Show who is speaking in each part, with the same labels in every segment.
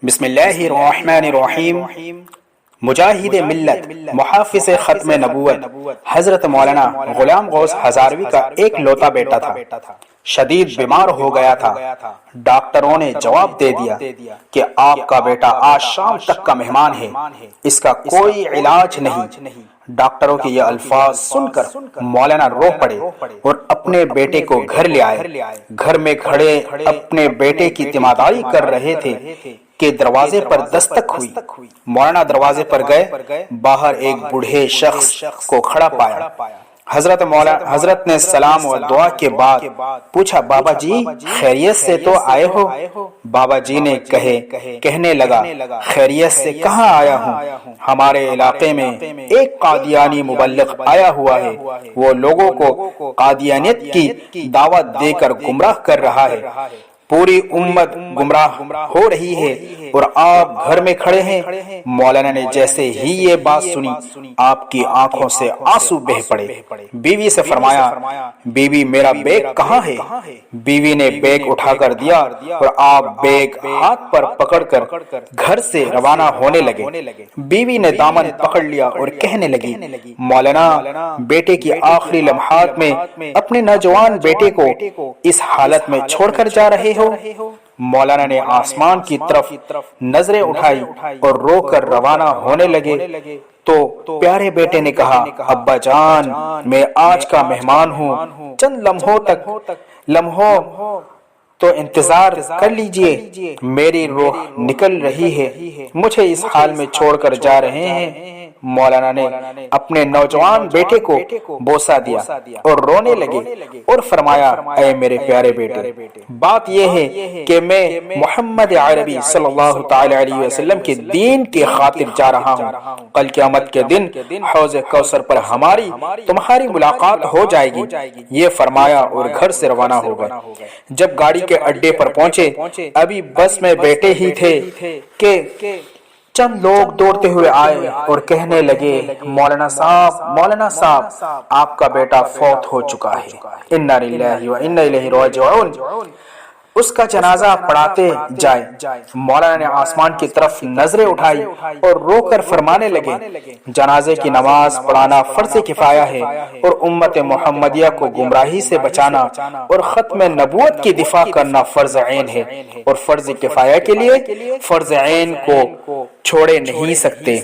Speaker 1: بسم اللہ الرحمن الرحیم۔ مجاہد ملت، محافظ ختم نبوت حضرت مولانا غلام غوث ہزاروی کا ایک لوتا بیٹا تھا، شدید بیمار ہو گیا تھا۔ ڈاکٹروں نے جواب دے دیا کہ آپ کا بیٹا آج شام تک کا مہمان ہے، اس کا کوئی علاج نہیں۔ ڈاکٹروں کے یہ الفاظ سن کر مولانا رو پڑے اور اپنے بیٹے کو گھر لے آئے۔ گھر میں کھڑے اپنے بیٹے کی تیمارداری کر رہے تھے کہ دروازے پر دستک ہوئی۔ مولانا دروازے پر گئے، باہر ایک بوڑھے شخص کو کھڑا پایا۔ حضرت نے سلام و دعا کے بعد پوچھا، بابا جی خیریت سے تو آئے ہو؟ بابا جی نے کہنے لگا، خیریت سے کہاں آیا ہوں، ہمارے علاقے میں ایک قادیانی مبلغ آیا ہوا ہے، وہ لوگوں کو قادیانیت کی دعوت دے کر گمراہ کر رہا ہے، پوری امت گمراہ ہو رہی ہے اور آپ گھر میں کھڑے ہیں۔ مولانا نے جیسے ہی یہ بات سنی، آپ کی آنکھوں سے آنسو بہہ پڑے۔ بیوی سے فرمایا، بیوی میرا بیگ کہاں ہے؟ بیوی نے بیگ اٹھا کر دیا اور آپ بیگ ہاتھ پر پکڑ کر گھر سے روانہ ہونے لگے۔ بیوی نے دامن پکڑ لیا اور کہنے لگی، مولانا بیٹے کی آخری لمحات میں اپنے نوجوان بیٹے کو اس حالت میں چھوڑ کر جا رہے ہو؟ مولانا نے آسمان کی طرف نظریں اٹھائی اور رو کر روانہ ہونے لگے تو پیارے بیٹے نے کہا، ابا جان میں آج کا مہمان ہوں، چند لمحوں تو انتظار کر لیجئے، میری روح نکل رہی ہے، مجھے اس حال میں چھوڑ کر جا رہے ہیں۔ مولانا نے اپنے نوجوان بیٹے کو بوسہ دیا اور رونے لگے اور فرمایا، اے میرے پیارے بیٹے، بات یہ ہے کہ میں محمد عربی صلی اللہ تعالی علیہ وسلم کے دین کی خاطر جا رہا ہوں۔ کل قیامت کے دن حوض کوثر پر تمہاری ملاقات ہو جائے گی، یہ فرمایا اور گھر سے روانہ ہو گئے۔ جب گاڑی کے اڈے پر پہنچے، ابھی بس میں بیٹھے ہی تھے کہ چند لوگ دوڑتے ہوئے آئے اور کہنے لگے، مولانا صاحب آپ کا بیٹا فوت ہو چکا ہے، انا للہ و انا الیہ راجعون۔ اس کا جنازہ پڑھاتے جائے۔ مولانا نے آسمان کی طرف نظریں اٹھائی اور رو کر فرمانے لگے، جنازے کی نماز پڑھانا فرض کفایہ ہے اور امت محمدیہ کو گمراہی سے بچانا اور ختم نبوت کی دفاع کرنا فرض عین ہے، اور فرض کفایہ کے لیے فرض عین کو چھوڑے نہیں سکتے۔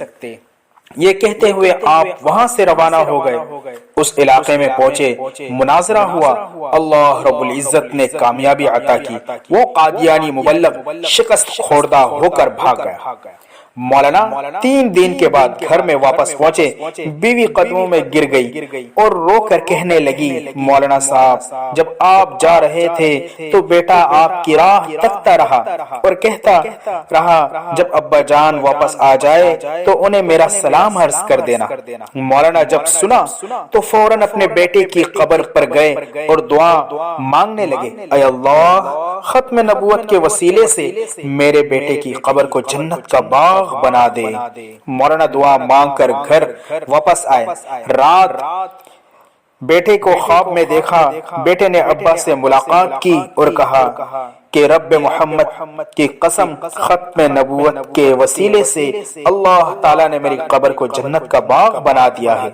Speaker 1: یہ کہتے ہوئے آپ وہاں سے روانہ ہو گئے۔ اس علاقے میں پہنچے، مناظرہ ہوا، اللہ رب العزت نے کامیابی عطا کی، وہ قادیانی مبلغ شکست خوردہ ہو کر بھاگ گیا۔ مولانا 3 دن کے بعد گھر میں واپس پہنچے، بیوی قدموں میں گر گئی اور رو کر کہنے لگی، مولانا صاحب جب آپ جا رہے تھے تو بیٹا آپ کی راہ تکتا رہا اور کہتا رہا، جب ابا جان واپس آ جائے تو انہیں میرا سلام عرض کر دینا۔ مولانا جب سنا تو فوراً اپنے بیٹے کی قبر پر گئے اور دعا مانگنے لگے، اے اللہ ختم نبوت کے وسیلے سے میرے بیٹے کی قبر کو جنت کا باغ بنا دے۔ مولانا دعا مانگ کر گھر واپس آئے۔ رات بیٹے کو خواب میں دیکھا، بیٹے نے ابا سے ملاقات کی اور کہا کہ رب محمد کی قسم، ختم نبوت کے وسیلے سے اللہ تعالیٰ نے میری قبر کو جنت کا باغ بنا دیا ہے۔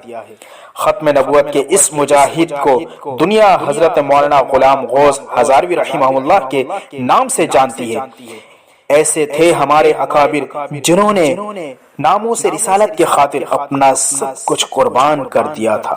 Speaker 1: ختم نبوت کے اس مجاہد کو دنیا حضرت مولانا غلام غوث ہزاروی رحمہ اللہ کے نام سے جانتی ہے۔ ایسے تھے ہمارے اکابر جنہوں نے ناموس رسالت کی خاطر اپنا سب کچھ قربان کر دیا تھا۔